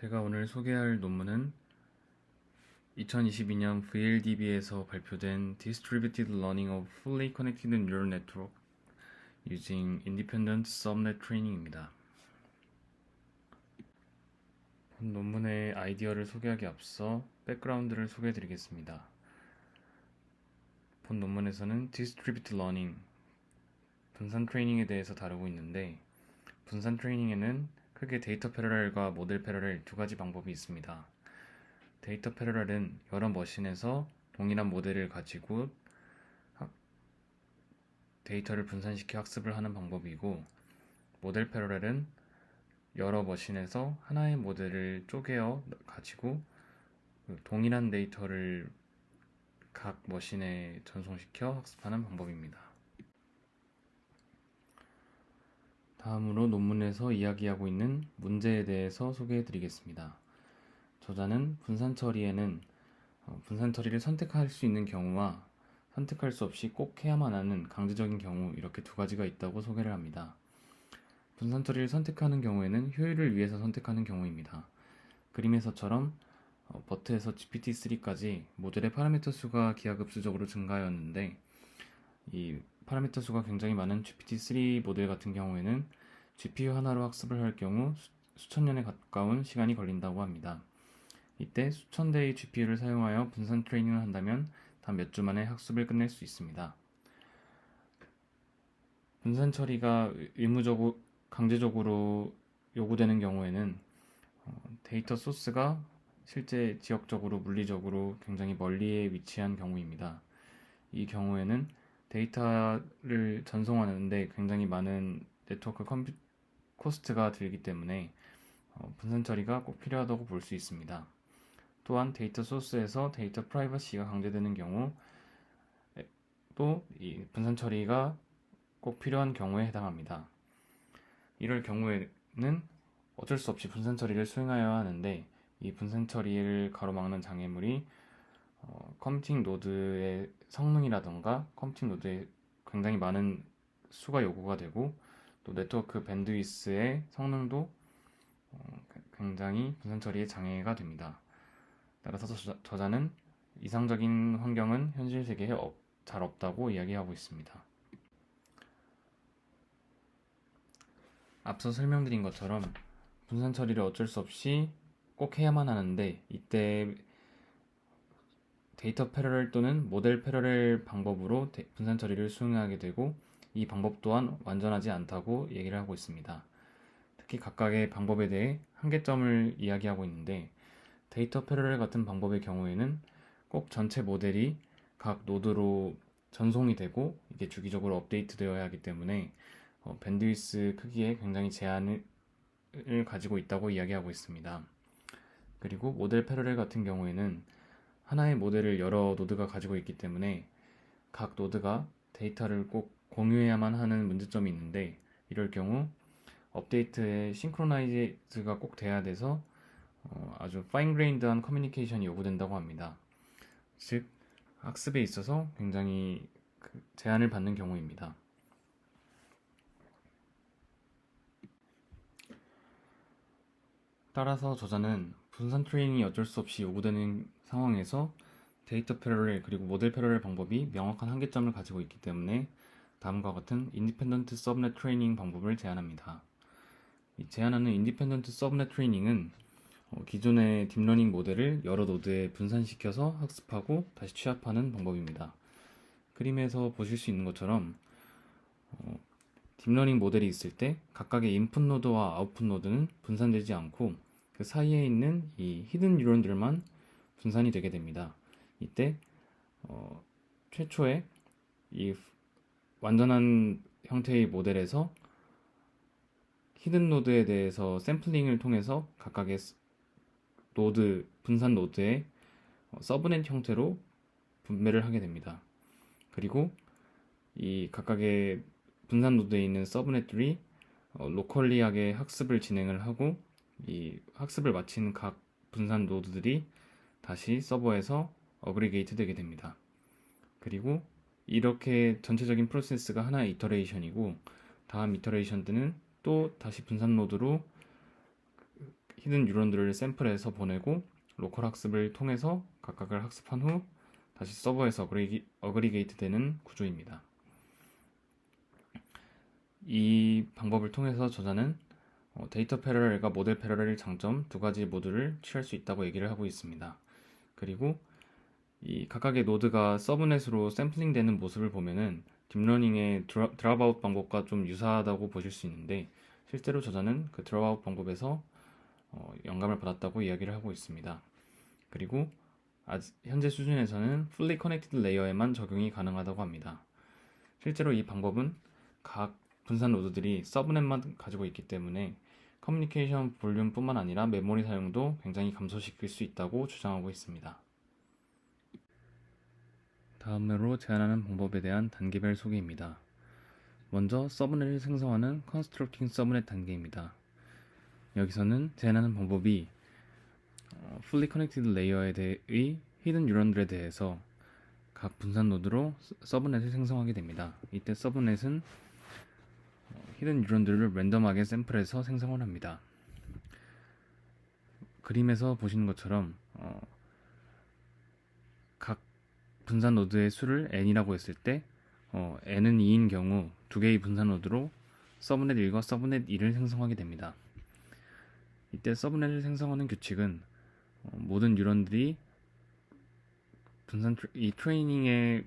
제가 오늘 소개할 논문은 2022년 VLDB에서 발표된 Distributed Learning of Fully Connected Neural Network using Independent Subnet Training입니다. 본 논문의 아이디어를 소개하기 앞서 백그라운드를 소개해드리겠습니다. 본 논문에서는 Distributed Learning, 분산 트레이닝에 대해서 다루고 있는데, 분산 트레이닝에는 크게 데이터 패러렐과 모델 패러렐 두 가지 방법이 있습니다. 데이터 패러렐은 여러 머신에서 동일한 모델을 가지고 데이터를 분산시켜 학습을 하는 방법이고, 모델 패러렐은 여러 머신에서 하나의 모델을 쪼개어 가지고 동일한 데이터를 각 머신에 전송시켜 학습하는 방법입니다. 다음으로 논문에서 이야기하고 있는 문제에 대해서 소개해 드리겠습니다. 저자는 분산 처리에는 분산 처리를 선택할 수 있는 경우와 선택할 수 없이 꼭 해야만 하는 강제적인 경우, 이렇게 두 가지가 있다고 소개를 합니다. 분산 처리를 선택하는 경우에는 효율을 위해서 선택하는 경우입니다. 그림에서처럼 버트에서 GPT-3까지 모델의 파라미터 수가 기하급수적으로 증가하였는데, 이 파라미터 수가 굉장히 많은 GPT-3 모델 같은 경우에는 GPU 하나로 학습을 할 경우 수천 년에 가까운 시간이 걸린다고 합니다. 이때 수천 대의 GPU를 사용하여 분산 트레이닝을 한다면 단 몇 주 만에 학습을 끝낼 수 있습니다. 분산 처리가 의무적으로 강제적으로 요구되는 경우에는 데이터 소스가 실제 지역적으로 물리적으로 굉장히 멀리에 위치한 경우입니다. 이 경우에는 데이터를 전송하는데 굉장히 많은 네트워크 코스트가 들기 때문에 분산 처리가 꼭 필요하다고 볼 수 있습니다. 또한 데이터 소스에서 데이터 프라이버시가 강제되는 경우 또 이 분산 처리가 꼭 필요한 경우에 해당합니다. 이럴 경우에는 어쩔 수 없이 분산 처리를 수행하여야 하는데, 이 분산 처리를 가로막는 장애물이 컴퓨팅 노드의 성능이라던가 컴퓨팅 노드에 굉장히 많은 수가 요구가 되고, 또 네트워크 밴드위스의 성능도 굉장히 분산 처리에 장애가 됩니다. 따라서 저자는 이상적인 환경은 현실 세계에 잘 없다고 이야기하고 있습니다. 앞서 설명드린 것처럼 분산 처리를 어쩔 수 없이 꼭 해야만 하는데, 이때 데이터 패러렐 또는 모델 패러렐 방법으로 분산 처리를 수행하게 되고, 이 방법 또한 완전하지 않다고 얘기를 하고 있습니다. 특히 각각의 방법에 대해 한계점을 이야기하고 있는데, 데이터 패러렐 같은 방법의 경우에는 꼭 전체 모델이 각 노드로 전송이 되고 이게 주기적으로 업데이트 되어야 하기 때문에 밴드위스 크기에 굉장히 제한을 가지고 있다고 이야기하고 있습니다. 그리고 모델 패러렐 같은 경우에는 하나의 모델을 여러 노드가 가지고 있기 때문에 각 노드가 데이터를 꼭 공유해야만 하는 문제점이 있는데, 이럴 경우 업데이트에 싱크로나이즈가 꼭 돼야 돼서 아주 파인그레인드한 커뮤니케이션이 요구된다고 합니다. 즉 학습에 있어서 굉장히 제한을 받는 경우입니다. 따라서 저자는 분산 트레이닝이 어쩔 수 없이 요구되는 상황에서 데이터 패러렐 그리고 모델 패러렐 방법이 명확한 한계점을 가지고 있기 때문에 다음과 같은 인디펜던트 서브넷 트레이닝 방법을 제안합니다. 제안하는 인디펜던트 서브넷 트레이닝은 기존의 딥러닝 모델을 여러 노드에 분산시켜서 학습하고 다시 취합하는 방법입니다. 그림에서 보실 수 있는 것처럼 딥러닝 모델이 있을 때 각각의 인풋 노드와 아웃풋 노드는 분산되지 않고 그 사이에 있는 이 히든 뉴런들만 분산이 되게 됩니다. 이때 최초의 이 완전한 형태의 모델에서 히든 노드에 대해서 샘플링을 통해서 각각의 노드, 분산 노드의 서브넷 형태로 분배를 하게 됩니다. 그리고 이 각각의 분산 노드에 있는 서브넷들이 로컬리하게 학습을 진행을 하고, 이 학습을 마친 각 분산 노드들이 다시 서버에서 어그리게이트 되게 됩니다. 그리고 이렇게 전체적인 프로세스가 하나의 이터레이션이고, 다음 이터레이션 때는 또 다시 분산 노드로 히든 뉴런들을 샘플해서 보내고 로컬 학습을 통해서 각각을 학습한 후 다시 서버에서 어그리게이트 되는 구조입니다. 이 방법을 통해서 저자는 데이터 패러렐과 모델 패러렐 장점 두 가지 모두를 취할 수 있다고 얘기를 하고 있습니다. 그리고 이 각각의 노드가 서브넷으로 샘플링 되는 모습을 보면은 딥러닝의 드랍아웃 방법과 좀 유사하다고 보실 수 있는데, 실제로 저자는 그 드랍아웃 방법에서 영감을 받았다고 이야기를 하고 있습니다. 그리고 현재 수준에서는 fully connected 레이어에만 적용이 가능하다고 합니다. 실제로 이 방법은 각 분산 노드들이 서브넷만 가지고 있기 때문에 커뮤니케이션 볼륨뿐만 아니라 메모리 사용도 굉장히 감소시킬 수 있다고 주장하고 있습니다. 다음으로 제안하는 방법에 대한 단계별 소개입니다. 먼저 서브넷을 생성하는 constructing 서브넷 단계입니다. 여기서는 제안하는 방법이 fully connected 레이어에 대해 히든 뉴런들에 대해서 각 분산 노드로 서브넷을 생성하게 됩니다. 이때 서브넷은 히든 뉴런들을 랜덤하게 샘플해서 생성을 합니다. 그림에서 보시는 것처럼 각 분산 노드의 수를 n이라고 했을 때 n은 2인 경우 두 개의 분산 노드로 서브넷 1과 서브넷 2를 생성하게 됩니다. 이때 서브넷을 생성하는 규칙은 모든 뉴런들이 이 트레이닝에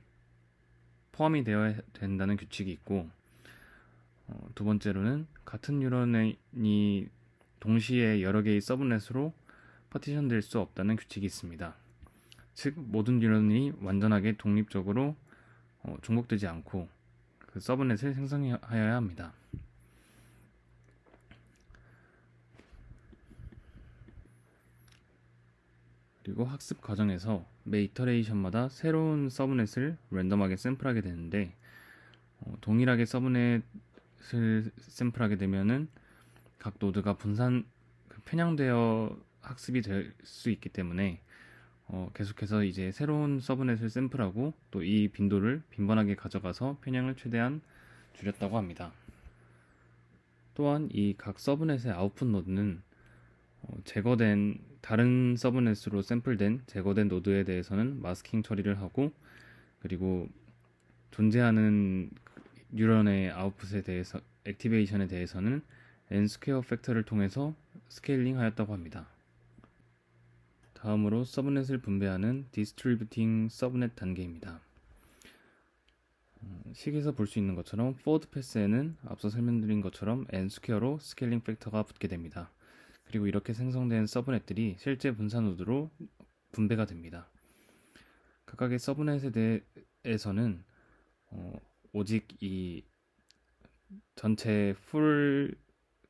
포함이 되어야 된다는 규칙이 있고, 두 번째로는 같은 뉴런이 동시에 여러 개의 서브넷으로 파티션 될 수 없다는 규칙이 있습니다. 즉 모든 뉴런이 완전하게 독립적으로 중복되지 않고 그 서브넷을 생성하여야 합니다. 그리고 학습 과정에서 매 이터레이션마다 새로운 서브넷을 랜덤하게 샘플하게 되는데, 동일하게 서브넷을 샘플하게 되면은 각 노드가 편향되어 학습이 될 수 있기 때문에 계속해서 이제 새로운 서브넷을 샘플하고 또 이 빈도를 빈번하게 가져가서 편향을 최대한 줄였다고 합니다. 또한 이 각 서브넷의 아웃풋 노드는 제거된 다른 서브넷으로 샘플된 제거된 노드에 대해서는 마스킹 처리를 하고, 그리고 존재하는 뉴런의 아웃풋에 대해서 액티베이션에 대해서는 n스퀘어 팩터를 통해서 스케일링 하였다고 합니다. 다음으로 서브넷을 분배하는 디스트리뷰팅 서브넷 단계입니다. 식에서 볼 수 있는 것처럼 포워드 패스에는 앞서 설명드린 것처럼 n스퀘어로 스케일링 팩터가 붙게 됩니다. 그리고 이렇게 생성된 서브넷들이 실제 분산 노드로 분배가 됩니다. 각각의 서브넷에 대해서는 오직 이 전체 풀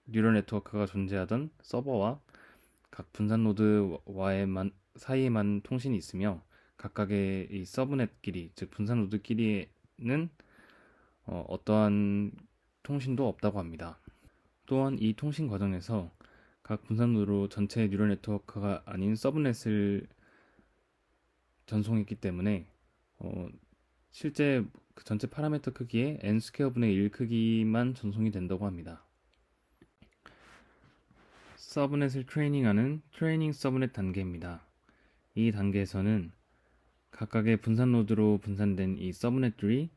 뉴럴 네트워크가 존재하던 서버와 각 분산 사이에만 통신이 있으며, 각각의 이 서브넷끼리, 즉 분산 노드끼리는 어떠한 통신도 없다고 합니다. 또한 이 통신 과정에서 각 분산 노드로 전체 뉴럴 네트워크가 아닌 서브넷을 전송했기 때문에 실제 그 전체 파라미터 크기의 n스퀘어 분의 1 크기만 전송이 된다고 합니다. 서브넷을 트레이닝하는 트레이닝 서브넷 단계입니다. 이 단계에서는 각각의 분산 노드로 분산된 이 서브넷들이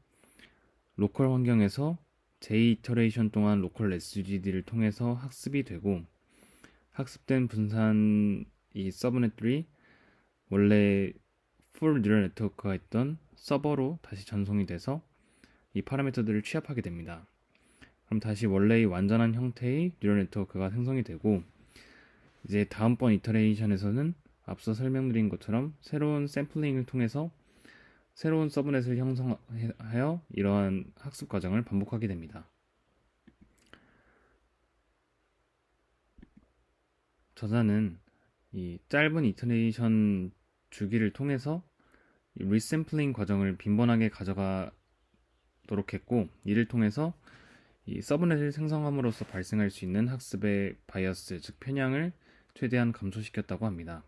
로컬 환경에서 j-이터레이션 동안 로컬 SGD를 통해서 학습이 되고, 학습된 분산 이 서브넷들이 원래 풀 뉴럴 네트워크가 있던 서버로 다시 전송이 돼서 이 파라미터들을 취합하게 됩니다. 그럼 다시 원래의 완전한 형태의 뉴럴 네트워크가 생성이 되고, 이제 다음번 이터레이션에서는 앞서 설명드린 것처럼 새로운 샘플링을 통해서 새로운 서브넷을 형성하여 이러한 학습 과정을 반복하게 됩니다. 저자는 이 짧은 이터레이션 주기를 통해서 리샘플링 과정을 빈번하게 가져가도록 했고, 이를 통해서 이 서브넷을 생성함으로써 발생할 수 있는 학습의 바이어스, 즉 편향을 최대한 감소시켰다고 합니다.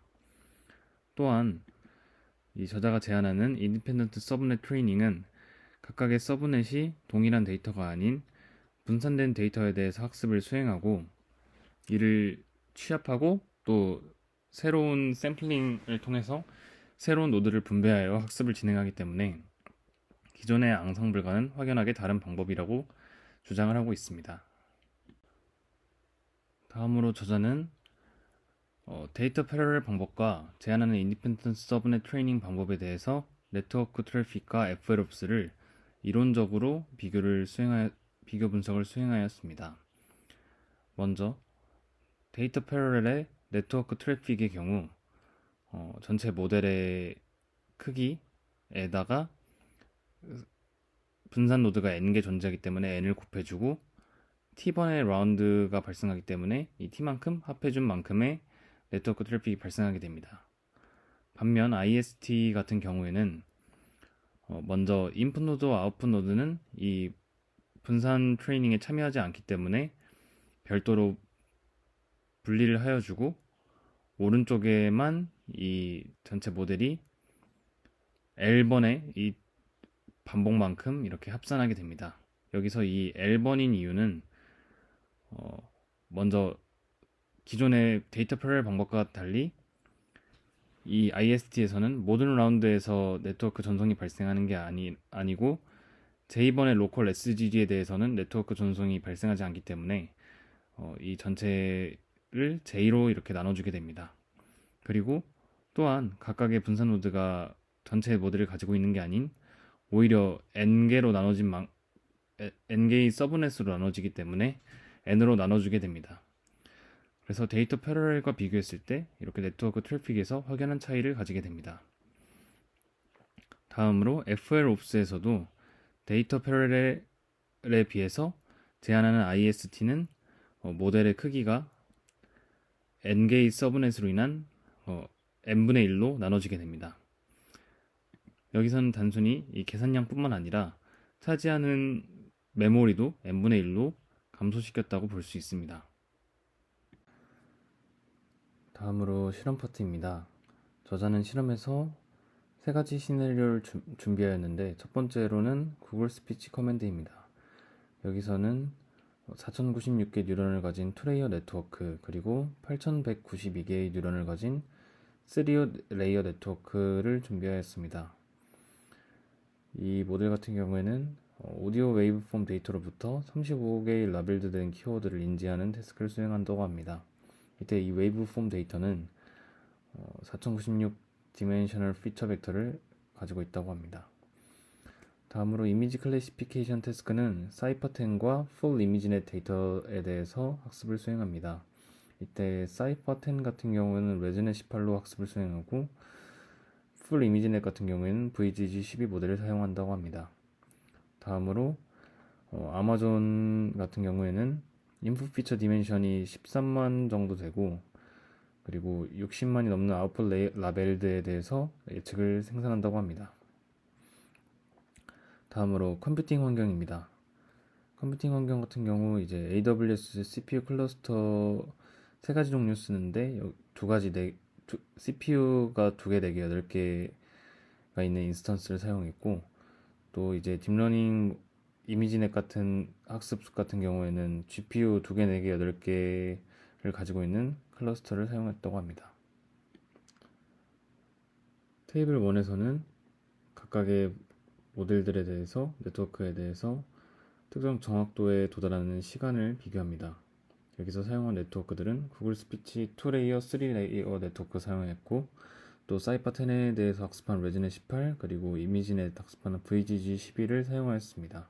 또한 이 저자가 제안하는 인디펜던트 서브넷 트레이닝은 각각의 서브넷이 동일한 데이터가 아닌 분산된 데이터에 대해서 학습을 수행하고 이를 취합하고 또 새로운 샘플링을 통해서 새로운 노드를 분배하여 학습을 진행하기 때문에 기존의 앙상블과는 확연하게 다른 방법이라고 주장을 하고 있습니다. 다음으로 저자는 데이터 패러렐 방법과 제한하는 인디펜던트 서브넷 트레이닝 방법에 대해서 네트워크 트래픽과 FLOPs를 이론적으로 비교 분석을 수행하였습니다. 먼저 데이터 패러렐의 네트워크 트래픽의 경우 전체 모델의 크기에다가 분산 노드가 n개 존재하기 때문에 n을 곱해주고 t번의 라운드가 발생하기 때문에 이 t만큼 합해준 만큼의 네트워크 트래픽이 발생하게 됩니다. 반면 IST 같은 경우에는 먼저 인풋 노드와 아웃풋 노드는 이 분산 트레이닝에 참여하지 않기 때문에 별도로 분리를 하여주고 오른쪽에만 이 전체 모델이 L번의 이 반복만큼 이렇게 합산하게 됩니다. 여기서 이 L번인 이유는 먼저 기존의 데이터 패러렐 방법과 달리 이 IST에서는 모든 라운드에서 네트워크 전송이 발생하는 게 아니고 J번의 로컬 SGD에 대해서는 네트워크 전송이 발생하지 않기 때문에 이 전체를 J로 이렇게 나눠주게 됩니다. 그리고 또한 각각의 분산 노드가 전체 모델을 가지고 있는 게 아닌 오히려 n개로 나눠진 n개의 서브넷으로 나눠지기 때문에 n으로 나눠주게 됩니다. 그래서 데이터 패러렐과 비교했을 때 이렇게 네트워크 트래픽에서 확연한 차이를 가지게 됩니다. 다음으로 FLOPs에서도 데이터 패러렐에 비해서 제한하는 IST는 모델의 크기가 n개의 서브넷으로 인한 n분의 1로 나눠지게 됩니다. 여기서는 단순히 이 계산량뿐만 아니라 차지하는 메모리도 n분의 1로 감소시켰다고 볼 수 있습니다. 다음으로 실험 파트입니다. 저자는 실험에서 세 가지 시나리오를 준비하였는데 첫 번째로는 구글 스피치 커맨드입니다. 여기서는 4096개 뉴런을 가진 투레이어 네트워크 그리고 8192개의 뉴런을 가진 3레이어 네트워크를 준비하였습니다. 이 모델 같은 경우에는 오디오 웨이브폼 데이터로부터 35개의 라벨드된 키워드를 인지하는 태스크를 수행한다고 합니다. 이때 이 웨이브폼 데이터는 4096 디멘셔널 피처 벡터를 가지고 있다고 합니다. 다음으로 이미지 클래시피케이션 태스크는 사이퍼10과 풀 이미지넷 데이터에 대해서 학습을 수행합니다. 이때 사이퍼10 같은 경우에는 레즈넷 18로 학습을 수행하고 풀 이미지넷 같은 경우에는 VGG12 모델을 사용한다고 합니다. 다음으로 아마존 같은 경우에는 인풋 피처 디멘션이 13만 정도 되고 그리고 60만이 넘는 아웃풋 라벨드에 대해서 예측을 생산한다고 합니다. 다음으로 컴퓨팅 환경입니다. 컴퓨팅 환경 같은 경우 이제 AWS CPU 클러스터 세 가지 종류 쓰는데 CPU가 2개, 4개, 8개가 있는 인스턴스를 사용했고 또 이제 딥러닝 이미지넷 같은 학습 같은 경우에는 GPU 2개, 4개, 8개를 가지고 있는 클러스터를 사용했다고 합니다. 테이블 1에서는 각각의 모델들에 대해서 네트워크에 대해서 특정 정확도에 도달하는 시간을 비교합니다. 여기서 사용한 네트워크들은 구글 스피치 2레이어, 3레이어 네트워크 사용했고 또 사이퍼10에 대해서 학습한 레즈넷 18 그리고 이미지넷 학습하는 VGG 12를 사용하였습니다.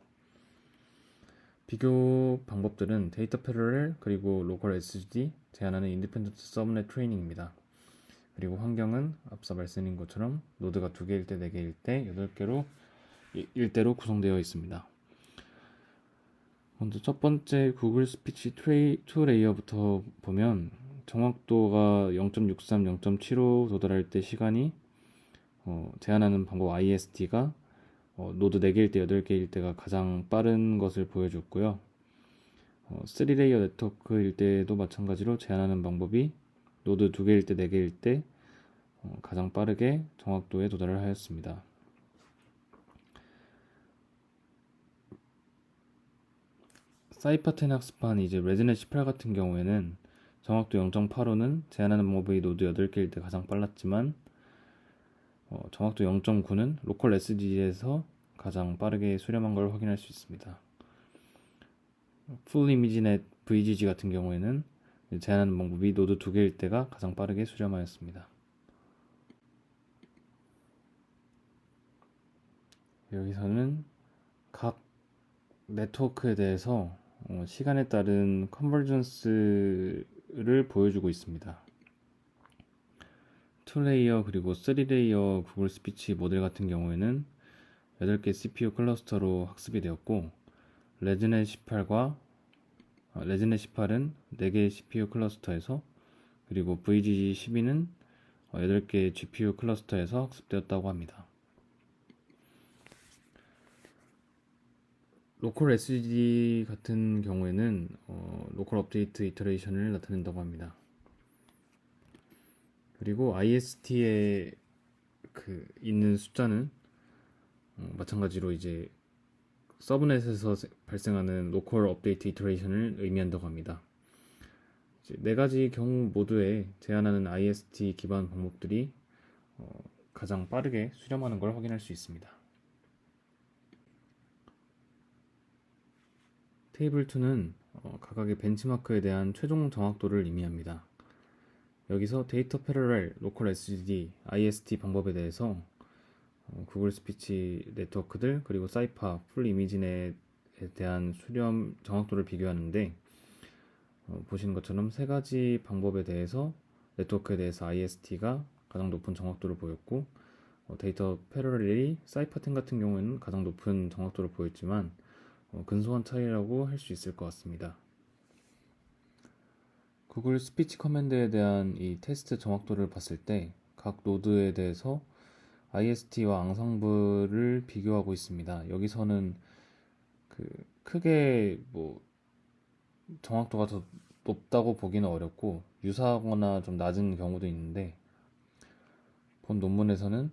비교 방법들은 데이터 패러렐 그리고 로컬 SSD 제한하는 인디펜던트 서브넷 트레이닝입니다. 그리고 환경은 앞서 말씀드린 것처럼 노드가 2개일 때, 4개일 때, 8개로 구성되어 있습니다. 먼저 첫 번째 구글 스피치 2레이어부터 보면 정확도가 0.63, 0.75 도달할 때 시간이 제한하는 방법 IST가 노드 4개일 때, 8개일 때가 가장 빠른 것을 보여줬고요. 3레이어 네트워크일 때도 마찬가지로 제한하는 방법이 노드 2개일 때, 4개일 때 가장 빠르게 정확도에 도달을 하였습니다. 사이퍼10 학습한 이제 레즈넷 18 같은 경우에는 정확도 0.85는 제한하는 방법이 노드 8개일 때 가장 빨랐지만 정확도 0.9는 로컬 SSD에서 가장 빠르게 수렴한 걸 확인할 수 있습니다. Full ImageNet VGG 같은 경우에는 제한하는 방법이 노드 2개일 때가 가장 빠르게 수렴하였습니다. 여기서는 각 네트워크에 대해서 시간에 따른 컨버전스를 보여주고 있습니다. 2레이어 그리고 3레이어 구글 스피치 모델 같은 경우에는 8개 CPU 클러스터로 학습이 되었고 레즈넷 18은 4개의 CPU 클러스터에서 그리고 VGG 12는 8개의 GPU 클러스터에서 학습되었다고 합니다. 로컬 SSD 같은 경우에는 로컬 업데이트 이터레이션을 나타낸다고 합니다. 그리고 IST에 있는 숫자는 마찬가지로 이제 서브넷에서 발생하는 로컬 업데이트 이터레이션을 의미한다고 합니다. 이제 4가지 경우 모두에 제한하는 IST 기반 방법들이 가장 빠르게 수렴하는 걸 확인할 수 있습니다. 테이블 2는 각각의 벤치마크에 대한 최종 정확도를 의미합니다. 여기서 데이터 패러렐, 로컬 SSD, IST 방법에 대해서 구글 스피치 네트워크들 그리고 사이파, 풀 이미지넷에 대한 수렴 정확도를 비교하는데 보시는 것처럼 3가지 방법에 대해서 네트워크에 대해서 IST가 가장 높은 정확도를 보였고 데이터 패러렐이 사이파10 같은 경우에는 가장 높은 정확도를 보였지만 근소한 차이라고 할 수 있을 것 같습니다. 구글 스피치 커맨드에 대한 이 테스트 정확도를 봤을 때 각 노드에 대해서 IST와 앙상블을 비교하고 있습니다. 여기서는 크게 정확도가 더 높다고 보기는 어렵고 유사하거나 좀 낮은 경우도 있는데 본 논문에서는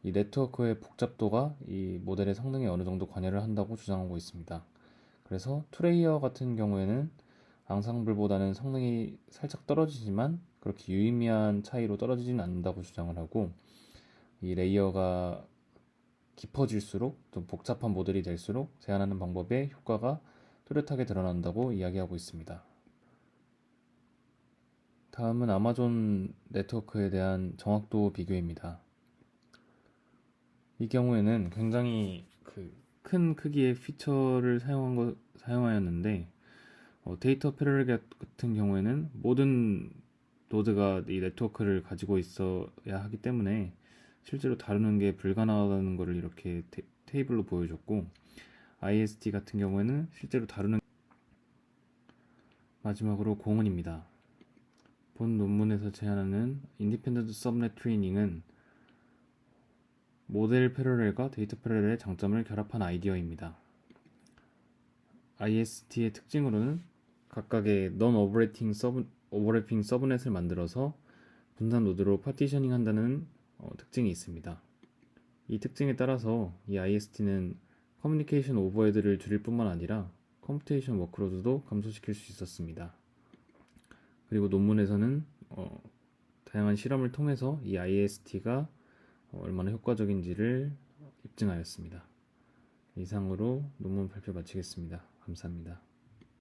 이 네트워크의 복잡도가 이 모델의 성능에 어느 정도 관여를 한다고 주장하고 있습니다. 그래서 투레이어 같은 경우에는 앙상블보다는 성능이 살짝 떨어지지만 그렇게 유의미한 차이로 떨어지진 않는다고 주장을 하고 이 레이어가 깊어질수록 좀 복잡한 모델이 될수록 제한하는 방법의 효과가 뚜렷하게 드러난다고 이야기하고 있습니다. 다음은 아마존 네트워크에 대한 정확도 비교입니다. 이 경우에는 굉장히 큰 크기의 피처를 사용하였는데 데이터 패러렐 같은 경우에는 모든 노드가 이 네트워크를 가지고 있어야 하기 때문에 실제로 다루는 게 불가능하다는 것을 이렇게 테이블로 보여줬고 IST 같은 경우에는 실제로 다루는 마지막으로 공은입니다. 본 논문에서 제안하는 인디펜던트 서브넷 트레이닝은 모델 패러렐과 데이터 패러렐의 장점을 결합한 아이디어입니다. IST의 특징으로는 각각의 오버래핑 서브넷을 만들어서 분산 노드로 파티셔닝 한다는 특징이 있습니다. 이 특징에 따라서 이 IST는 커뮤니케이션 오버헤드를 줄일 뿐만 아니라 컴퓨테이션 워크로드도 감소시킬 수 있었습니다. 그리고 논문에서는 다양한 실험을 통해서 이 IST가 얼마나 효과적인지를 입증하였습니다. 이상으로 논문 발표 마치겠습니다. 감사합니다.